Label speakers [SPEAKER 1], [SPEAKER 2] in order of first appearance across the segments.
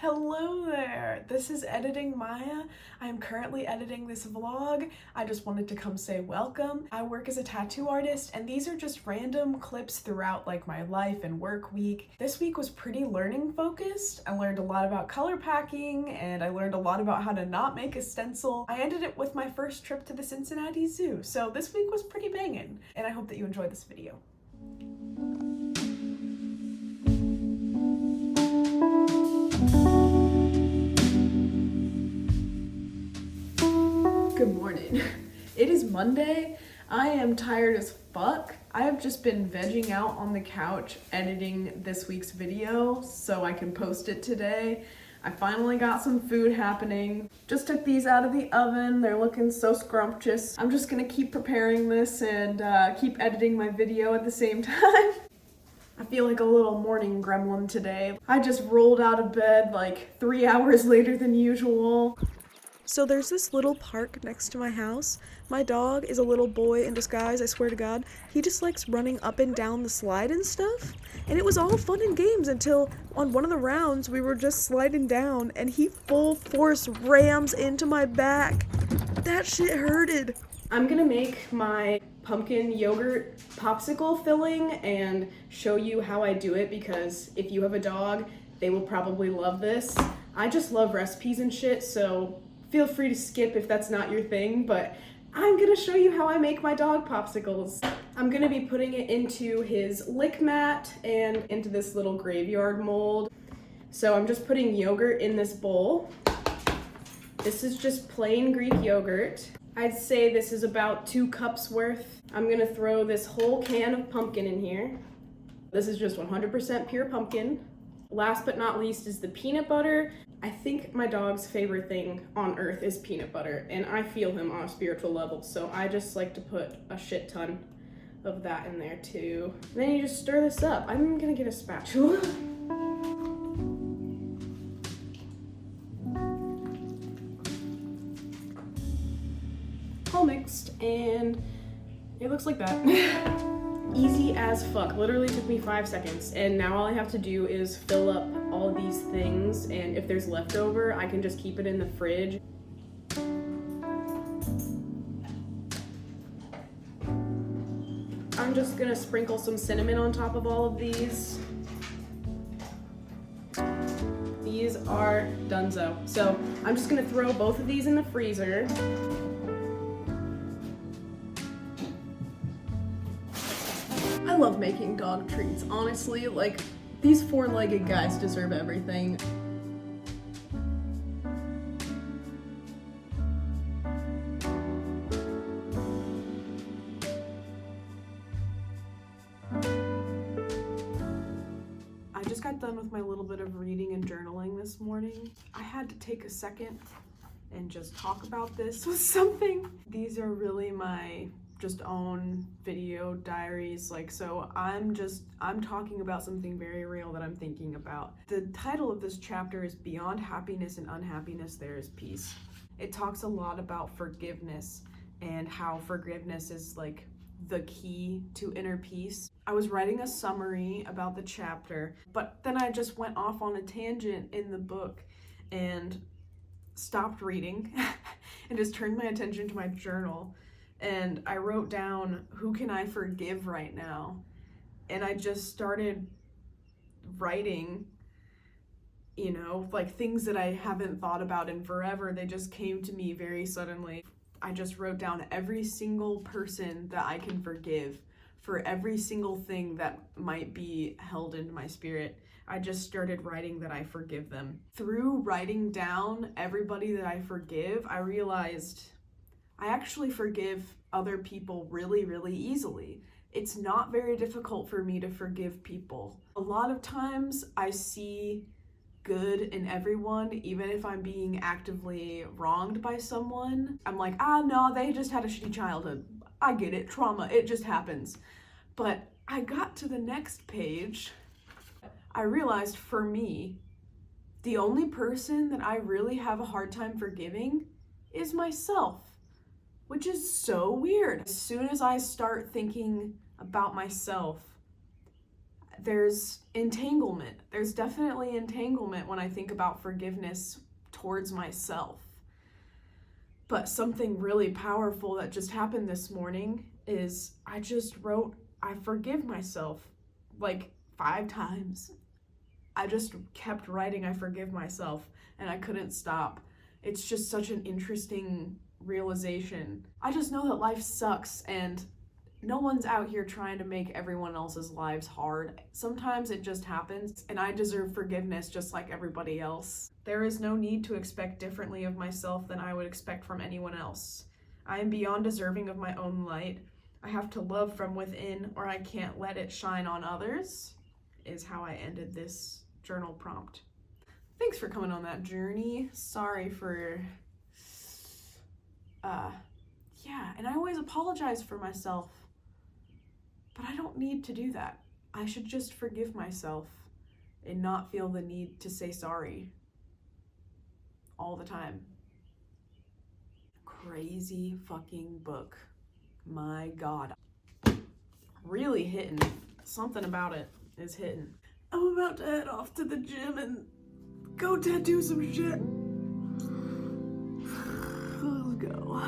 [SPEAKER 1] Hello there! This is Editing Maya. I am currently editing this vlog. I just wanted to come say welcome. I work as a tattoo artist and these are just random clips throughout like my life and work week. This week was pretty learning focused. I learned a lot about color packing and I learned a lot about how to not make a stencil. I ended it with my first trip to the Cincinnati Zoo, so this week was pretty banging and I hope that you enjoyed this video. Good morning. It is Monday. I am tired as fuck. I have just been vegging out on the couch editing this week's video so I can post it today. I finally got some food happening. Just took these out of the oven. They're looking so scrumptious. I'm just gonna keep preparing this and keep editing my video at the same time. I feel like a little morning gremlin today. I just rolled out of bed like 3 hours later than usual. So there's this little park next to my house. My dog is a little boy in disguise, I swear to God. He just likes running up and down the slide and stuff. And it was all fun and games until on one of the rounds we were just sliding down and he full force rams into my back. That shit hurted. I'm gonna make my pumpkin yogurt popsicle filling and show you how I do it because if you have a dog, they will probably love this. I just love recipes and shit, so feel free to skip if that's not your thing, but I'm gonna show you how I make my dog popsicles. I'm gonna be putting it into his lick mat and into this little graveyard mold. So I'm just putting yogurt in this bowl. This is just plain Greek yogurt. I'd say this is about 2 cups worth. I'm gonna throw this whole can of pumpkin in here. This is just 100% pure pumpkin. Last but not least is the peanut butter. I think my dog's favorite thing on earth is peanut butter, and I feel him on a spiritual level, so I just like to put a shit ton of that in there too. And then you just stir this up. I'm gonna get a spatula. All mixed, and it looks like that. Easy as fuck. Literally took me 5 seconds, and now all I have to do is fill up all these things, and if there's leftover, I can just keep it in the fridge. I'm just gonna sprinkle some cinnamon on top of all of these. These are donezo. So I'm just gonna throw both of these in the freezer. I love making dog treats, honestly. Like, these 4-legged guys deserve everything. I just got done with my little bit of reading and journaling this morning. I had to take a second and just talk about this with something. These are really my just own video diaries, like, so I'm talking about something very real that I'm thinking about. The title of this chapter is Beyond Happiness and Unhappiness There is Peace. It talks a lot about forgiveness and how forgiveness is like the key to inner peace. I was writing a summary about the chapter, but then I just went off on a tangent in the book and stopped reading and just turned my attention to my journal. And I wrote down, who can I forgive right now? And I just started writing, you know, like things that I haven't thought about in forever. They just came to me very suddenly. I just wrote down every single person that I can forgive for every single thing that might be held in my spirit. I just started writing that I forgive them. Through writing down everybody that I forgive, I realized I actually forgive other people really, really easily. It's not very difficult for me to forgive people. A lot of times I see good in everyone, even if I'm being actively wronged by someone. I'm like, no, they just had a shitty childhood. I get it, trauma, it just happens. But I got to the next page. I realized for me, the only person that I really have a hard time forgiving is myself. Which is so weird. As soon as I start thinking about myself, there's entanglement. There's definitely entanglement when I think about forgiveness towards myself. But something really powerful that just happened this morning is I just wrote, I forgive myself like 5 times. I just kept writing, I forgive myself, and I couldn't stop. It's just such an interesting realization. I just know that life sucks, and no one's out here trying to make everyone else's lives hard. Sometimes it just happens, and I deserve forgiveness just like everybody else. There is no need to expect differently of myself than I would expect from anyone else. I am beyond deserving of my own light. I have to love from within, or I can't let it shine on others, is how I ended this journal prompt. Thanks for coming on that journey. Sorry for, and I always apologize for myself, but I don't need to do that. I should just forgive myself and not feel the need to say sorry all the time. Crazy fucking book. My God. Really hitting. Something about it is hitting. I'm about to head off to the gym and go tattoo some shit. Let's go.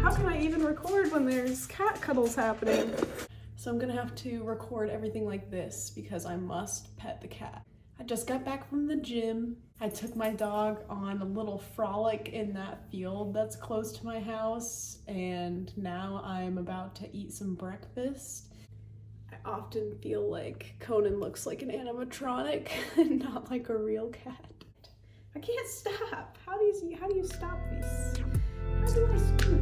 [SPEAKER 1] How can I even record when there's cat cuddles happening? So I'm gonna have to record everything like this because I must pet the cat. I just got back from the gym. I took my dog on a little frolic in that field that's close to my house, and now I'm about to eat some breakfast. I often feel like Conan looks like an animatronic and not like a real cat. I can't stop. How do you stop these? How do I stop?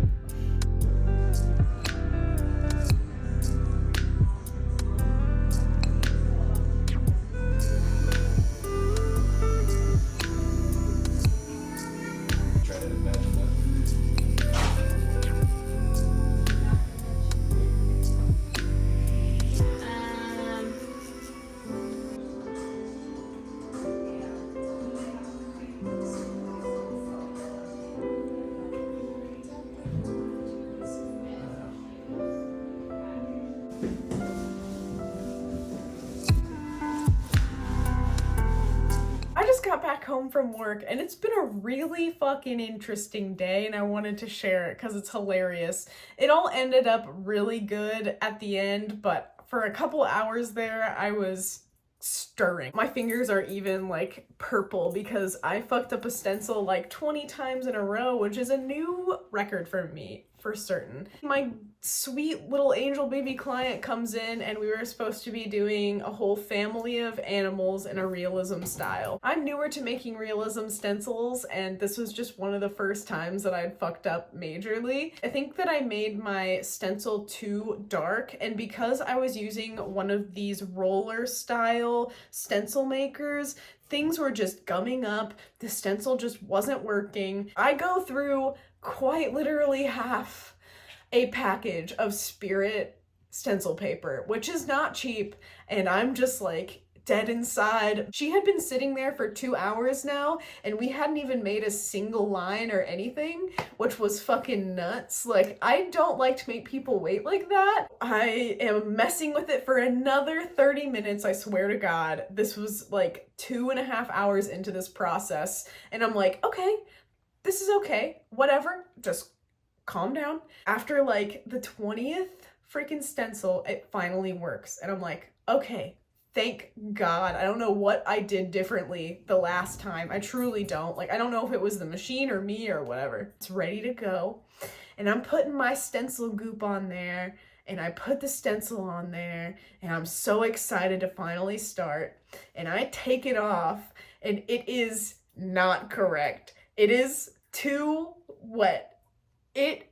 [SPEAKER 1] Got back home from work and it's been a really fucking interesting day, and I wanted to share it because it's hilarious. It all ended up really good at the end, but for a couple hours there I was stirring. My fingers are even like purple because I fucked up a stencil like 20 times in a row, which is a new record for me for certain. My sweet little angel baby client comes in and we were supposed to be doing a whole family of animals in a realism style. I'm newer to making realism stencils, and this was just one of the first times that I'd fucked up majorly. I think that I made my stencil too dark, and because I was using one of these roller style stencil makers, things were just gumming up. The stencil just wasn't working. I go through quite literally half a package of Spirit stencil paper, which is not cheap, and I'm just like dead inside. She had been sitting there for 2 hours now, and we hadn't even made a single line or anything, which was fucking nuts. Like, I don't like to make people wait like that. I am messing with it for another 30 minutes, I swear to God. This was like 2.5 hours into this process, and I'm like, okay, this is okay, whatever, just calm down. After like the 20th freaking stencil, it finally works. And I'm like, okay, thank God. I don't know what I did differently the last time. I truly don't. Like, I don't know if it was the machine or me or whatever. It's ready to go. And I'm putting my stencil goop on there, and I put the stencil on there, and I'm so excited to finally start. And I take it off, and it is not correct. It is too wet. It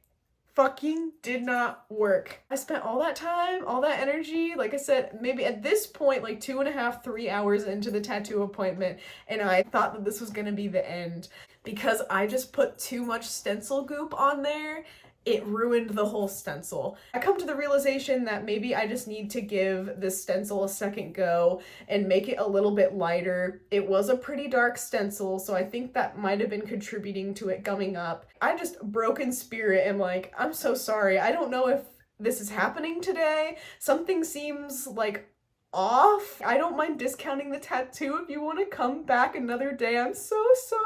[SPEAKER 1] fucking did not work. I spent all that time, all that energy, like I said, maybe at this point, like 2.5, 3 hours into the tattoo appointment, and I thought that this was gonna be the end. Because I just put too much stencil goop on there, it ruined the whole stencil. I come to the realization that maybe I just need to give this stencil a second go and make it a little bit lighter. It was a pretty dark stencil, so I think that might have been contributing to it gumming up. I just broke in spirit and like, I'm so sorry. I don't know if this is happening today. Something seems like off. I don't mind discounting the tattoo if you want to come back another day. I'm so sorry.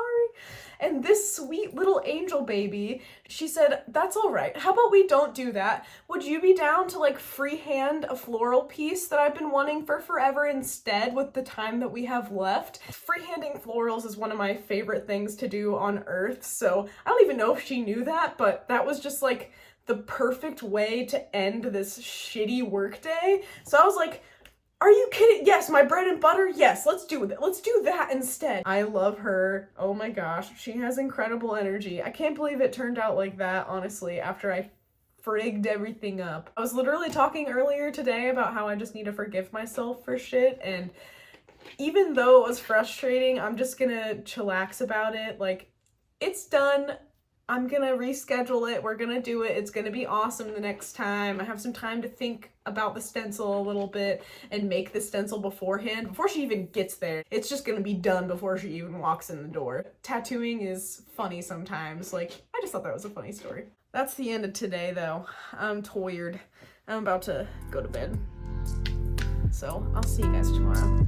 [SPEAKER 1] And this sweet little angel baby, she said, that's all right. How about we don't do that? Would you be down to like freehand a floral piece that I've been wanting for forever instead with the time that we have left? Freehanding florals is one of my favorite things to do on earth. So I don't even know if she knew that, but that was just like the perfect way to end this shitty workday. So I was like, are you kidding? Yes, my bread and butter? Yes, let's do that. Let's do that instead. I love her. Oh my gosh, she has incredible energy. I can't believe it turned out like that, honestly, after I frigged everything up. I was literally talking earlier today about how I just need to forgive myself for shit, and even though it was frustrating, I'm just gonna chillax about it. Like, it's done. I'm gonna reschedule it. We're gonna do it. It's gonna be awesome the next time. I have some time to think about the stencil a little bit and make the stencil beforehand, before she even gets there. It's just gonna be done before she even walks in the door. Tattooing is funny sometimes. Like, I just thought that was a funny story. That's the end of today though. I'm tired. I'm about to go to bed. So I'll see you guys tomorrow.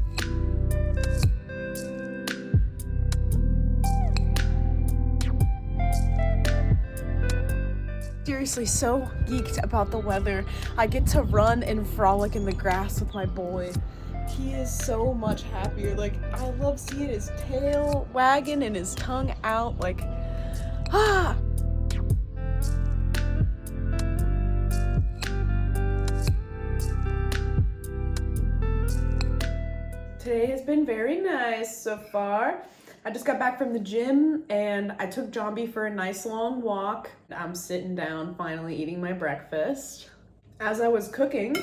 [SPEAKER 1] Seriously, so geeked about the weather. I get to run and frolic in the grass with my boy. He is so much happier. Like, I love seeing his tail wagging and his tongue out. Like, ah! Today has been very nice so far. I just got back from the gym and I took Jambi for a nice long walk. I'm sitting down, finally eating my breakfast. As I was cooking,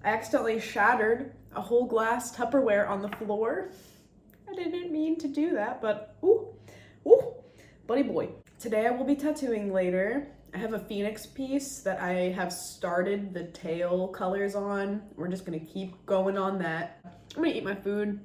[SPEAKER 1] I accidentally shattered a whole glass Tupperware on the floor. I didn't mean to do that, but ooh, buddy boy. Today I will be tattooing later. I have a phoenix piece that I have started the tail colors on. We're just gonna keep going on that. I'm gonna eat my food.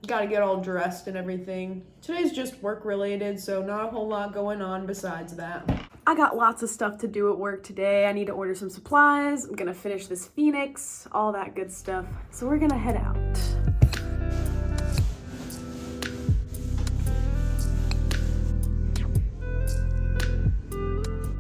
[SPEAKER 1] Gotta get all dressed and everything. Today's just work related, so not a whole lot going on besides that. I got lots of stuff to do at work today. I need to order some supplies. I'm gonna finish this phoenix, all that good stuff. So we're gonna head out.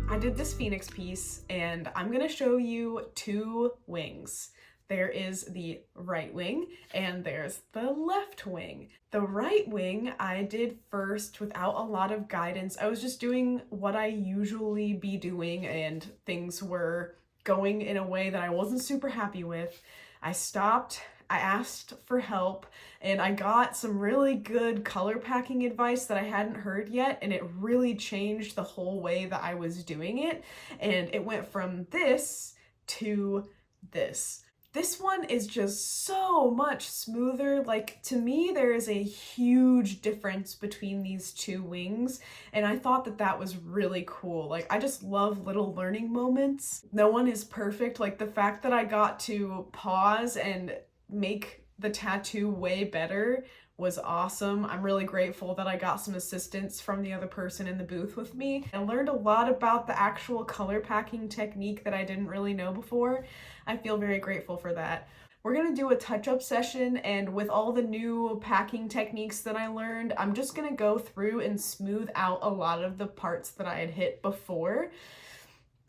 [SPEAKER 1] I did this phoenix piece and I'm gonna show you two wings. There is the right wing and there's the left wing. The right wing I did first without a lot of guidance. I was just doing what I usually be doing and things were going in a way that I wasn't super happy with. I stopped, I asked for help, and I got some really good color packing advice that I hadn't heard yet, and it really changed the whole way that I was doing it. And it went from this to this. This one is just so much smoother. Like, to me, there is a huge difference between these two wings, and I thought that that was really cool. Like, I just love little learning moments. No one is perfect. Like, the fact that I got to pause and make the tattoo way better was awesome. I'm really grateful that I got some assistance from the other person in the booth with me. I learned a lot about the actual color packing technique that I didn't really know before. I feel very grateful for that. We're gonna do a touch-up session, and with all the new packing techniques that I learned, I'm just gonna go through and smooth out a lot of the parts that I had hit before.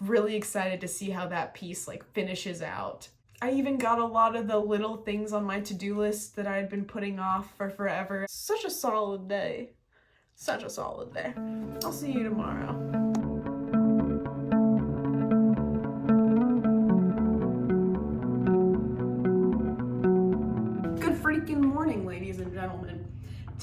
[SPEAKER 1] Really excited to see how that piece like finishes out. I even got a lot of the little things on my to-do list that I had been putting off for forever. Such a solid day. Such a solid day. I'll see you tomorrow. Good freaking morning, ladies and gentlemen.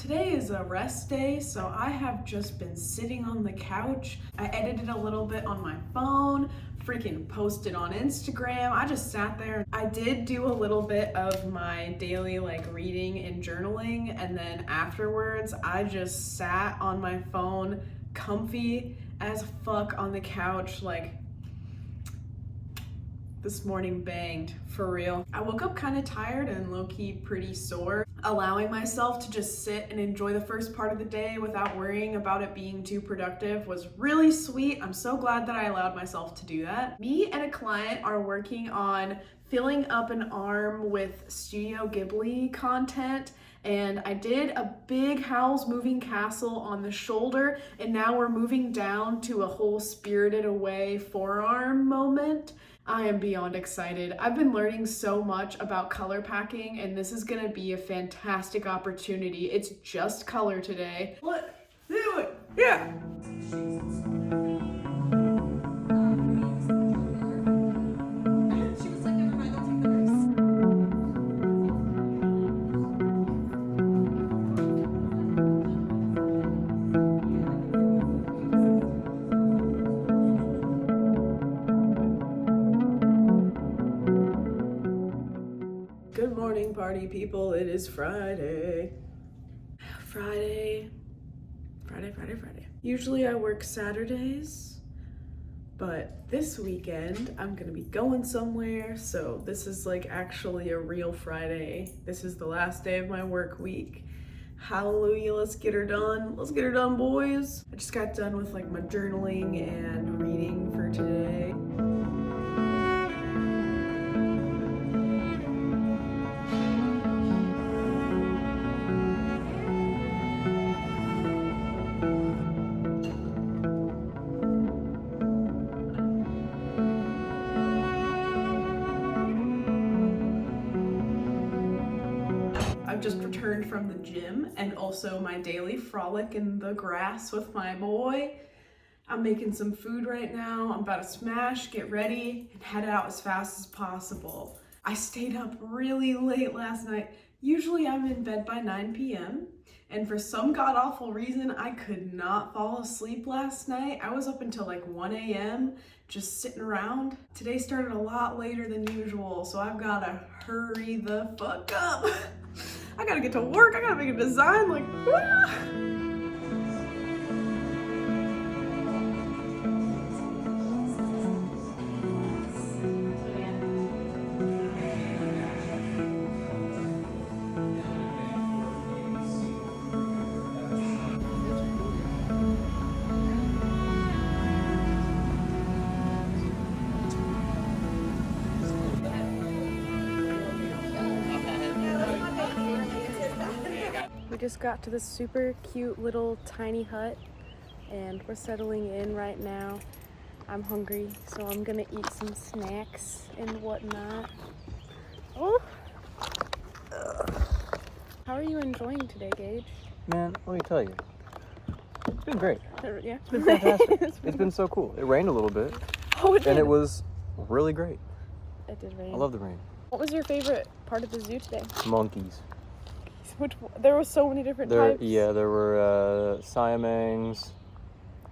[SPEAKER 1] Today is a rest day, so I have just been sitting on the couch. I edited a little bit on my phone, freaking posted on Instagram. I just sat there. I did do a little bit of my daily reading and journaling, and then afterwards I just sat on my phone, comfy as fuck on the couch. This morning banged, for real. I woke up kind of tired and low-key pretty sore. Allowing myself to just sit and enjoy the first part of the day without worrying about it being too productive was really sweet. I'm so glad that I allowed myself to do that. Me and a client are working on filling up an arm with Studio Ghibli content, and I did a big Howl's Moving Castle on the shoulder, and now we're moving down to a whole Spirited Away forearm moment. I am beyond excited. I've been learning so much about color packing, and this is gonna be a fantastic opportunity. It's just color today. Let's do it, yeah! Good morning, party people. It is Friday. Friday. Usually I work Saturdays, but this weekend I'm gonna be going somewhere, so this is actually a real Friday. This is the last day of my work week. Hallelujah, let's get her done. Let's get her done, boys. I just got done with my journaling and reading for today. I've just returned from the gym and also my daily frolic in the grass with my boy. I'm making some food right now. I'm about to smash, get ready, and head out as fast as possible. I stayed up really late last night. Usually I'm in bed by 9 p.m. and for some god-awful reason, I could not fall asleep last night. I was up until 1 a.m. just sitting around. Today started a lot later than usual, so I've gotta hurry the fuck up. I gotta get to work, I gotta make a design, We just got to this super cute little tiny hut and we're settling in right now. I'm hungry, so I'm gonna eat some snacks and whatnot. Oh! How are you enjoying today, Gage?
[SPEAKER 2] Man, let me tell you, it's been great.
[SPEAKER 1] Yeah.
[SPEAKER 2] It's been fantastic. It's been so cool. It rained a little bit.
[SPEAKER 1] Oh, it did.
[SPEAKER 2] And it was really great.
[SPEAKER 1] It did rain.
[SPEAKER 2] I love the rain.
[SPEAKER 1] What was your favorite part of the zoo today?
[SPEAKER 2] Monkeys.
[SPEAKER 1] There were so many different types.
[SPEAKER 2] Yeah, there were Siamangs.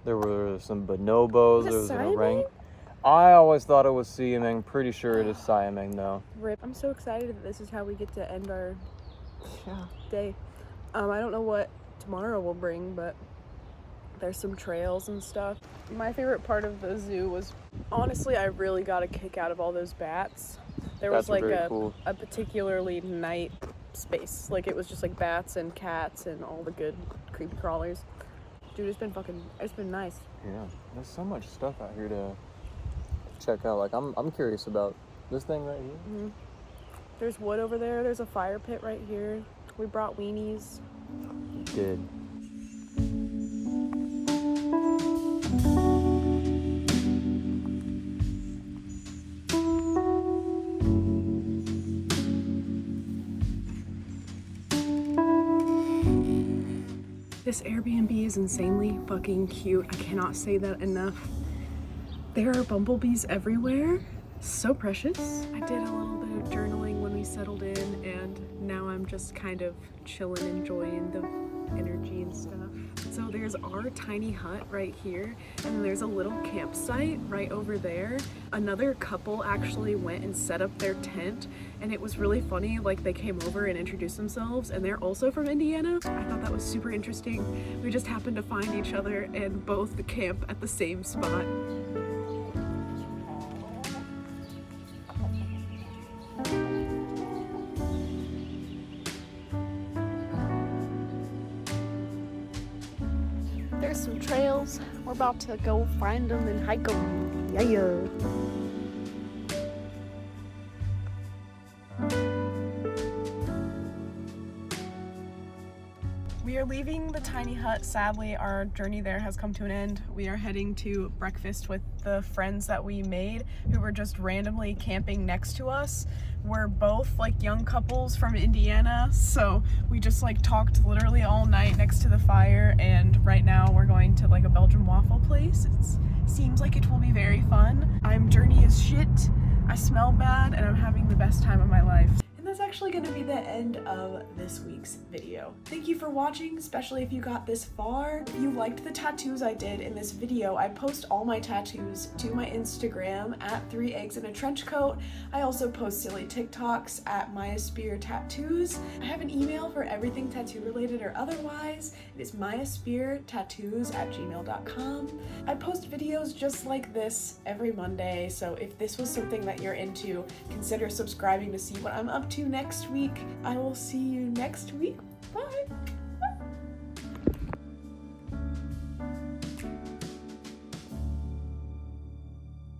[SPEAKER 2] There were some bonobos. There was an orang. I always thought it was Siamang. Pretty sure it is Siamang though.
[SPEAKER 1] Rip. I'm so excited that this is how we get to end our day. I don't know what tomorrow will bring, but there's some trails and stuff. My favorite part of the zoo was, honestly, I really got a kick out of all those bats. There was
[SPEAKER 2] cool.
[SPEAKER 1] a particularly night space. It was just bats and cats and all the good creepy crawlers. Dude, it's been nice.
[SPEAKER 2] Yeah, there's so much stuff out here to check out. I'm curious about this thing right here.
[SPEAKER 1] Mm-hmm. There's wood over there. There's a fire pit right here. We brought weenies.
[SPEAKER 2] Good.
[SPEAKER 1] This Airbnb is insanely fucking cute. I cannot say that enough. There are bumblebees everywhere. So precious. I did a little bit of journaling when we settled in, and now I'm just kind of chilling, enjoying the energy and stuff. So there's our tiny hut right here, and there's a little campsite right over there. Another couple actually went and set up their tent, and it was really funny. Like, they came over and introduced themselves, and they're also from Indiana. I thought that was super interesting. We just happened to find each other and both camp at the same spot. There's some trails. We're about to go find them and hike them. Yeah. We are leaving the tiny hut. Sadly, our journey there has come to an end. We are heading to breakfast with the friends that we made who were just randomly camping next to us. We're both like young couples from Indiana, so we just like talked literally all night next to the fire, and right now we're going to like a Belgian waffle place. It seems like it will be very fun. I'm journey as shit, I smell bad, and I'm having the best time of my life. That's actually going to be the end of this week's video. Thank you for watching, especially if you got this far. If you liked the tattoos I did in this video, I post all my tattoos to my Instagram at 3 eggs in a trench coat. I also post silly TikToks at mayaspiertattoos. I have an email for everything tattoo related or otherwise. It is mayaspiertattoos@gmail.com. I post videos just like this every Monday, so if this was something that you're into, consider subscribing to see what I'm up to next week. I will see you next week. Bye!